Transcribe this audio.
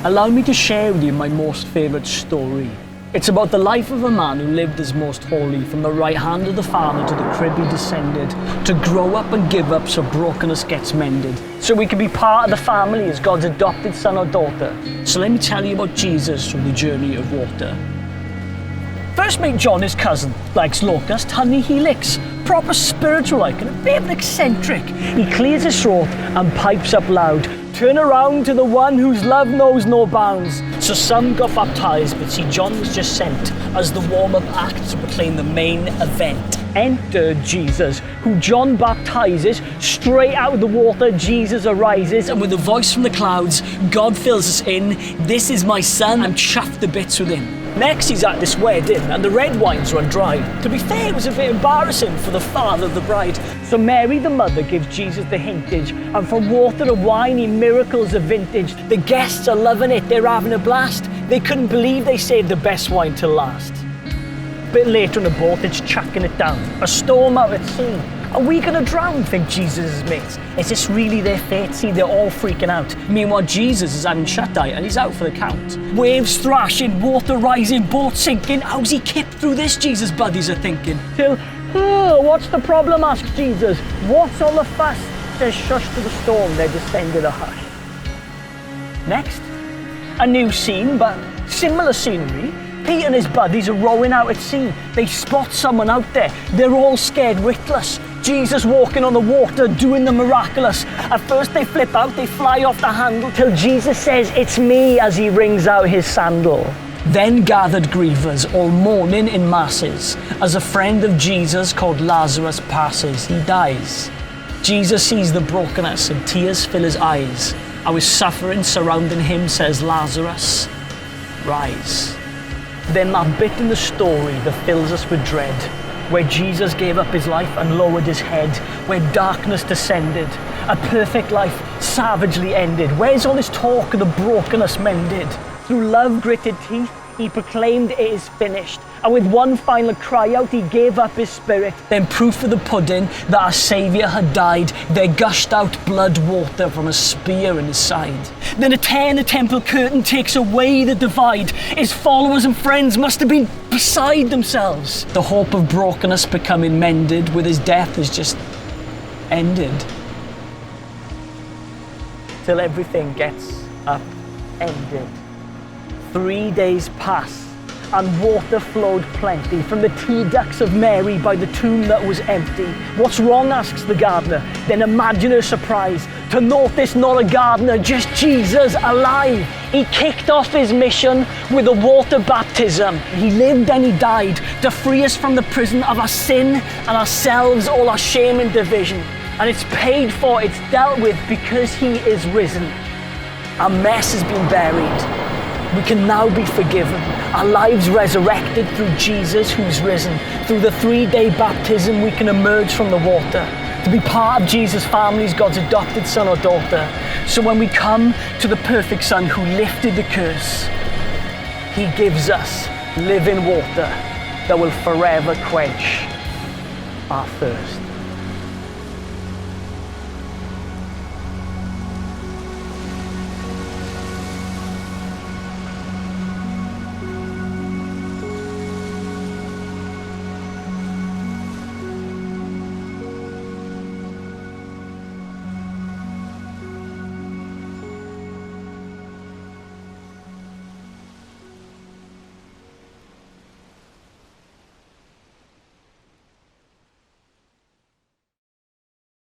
Allow me to share with you my most favourite story. It's about the life of a man who lived as most holy, from the right hand of the Father to the crib he descended, to grow up and give up so brokenness gets mended, so we can be part of the family as God's adopted son or daughter. So let me tell you about Jesus through the journey of water. First mate John, his cousin, likes locust, honey he licks, proper spiritual like and a bit of an eccentric. He clears his throat and pipes up loud, turn around to the one whose love knows no bounds. So some got baptized, but see, John was just sent as the warm-up act to proclaim the main event. Enter Jesus, who John baptizes. Straight out of the water, Jesus arises, and with a voice from the clouds, God fills us in. This is my son, I'm chuffed to bits with him. Next, he's at this wedding, and the red wines run dry. To be fair, it was a bit embarrassing for the father of the bride. So Mary, the mother, gives Jesus the hintage, and from water to wine, he miracles the vintage. The guests are loving it, they're having a blast. They couldn't believe they saved the best wine till last. A bit later on the boat, it's chucking it down. A storm out at sea. Are we gonna drown, think Jesus' mates? Is this really their fate? See, they're all freaking out. Meanwhile, Jesus is having shut-eye and he's out for the count. Waves thrashing, water rising, boat sinking. How's he kept through this, Jesus' buddies are thinking? Till, what's the problem, asks Jesus. What's all the fuss? Says shush to the storm, they descended a hush. Next, a new scene, but similar scenery. Pete and his buddies are rowing out at sea. They spot someone out there. They're all scared witless. Jesus walking on the water, doing the miraculous. At first they flip out, they fly off the handle, till Jesus says, it's me, as he wrings out his sandal. Then gathered grievers, all mourning in masses, as a friend of Jesus called Lazarus passes. He dies. Jesus sees the brokenness and tears fill his eyes. How his suffering surrounding him, says Lazarus, rise. Then that bit in the story that fills us with dread, where Jesus gave up his life and lowered his head, where darkness descended, a perfect life savagely ended. Where's all this talk of the brokenness mended? Through love gritted teeth, he proclaimed it is finished. And with one final cry out, he gave up his spirit. Then proof of the pudding that our Saviour had died, there gushed out blood water from a spear in his side. Then a tear in the temple curtain takes away the divide. His followers and friends must have been beside themselves. The hope of brokenness becoming mended with his death has just ended. Till everything gets upended. 3 days pass, and water flowed plenty from the tea ducts of Mary by the tomb that was empty. What's wrong, asks the gardener. Then imagine her surprise to notice not a gardener, just Jesus alive. He kicked off his mission with a water baptism. He lived and he died to free us from the prison of our sin and ourselves, all our shame and division. And it's paid for, it's dealt with, because he is risen. Our mess has been buried. We can now be forgiven. Our lives resurrected through Jesus who's risen. Through the 3-day baptism, we can emerge from the water to be part of Jesus' family as God's adopted son or daughter. So when we come to the perfect Son who lifted the curse, he gives us living water that will forever quench our thirst.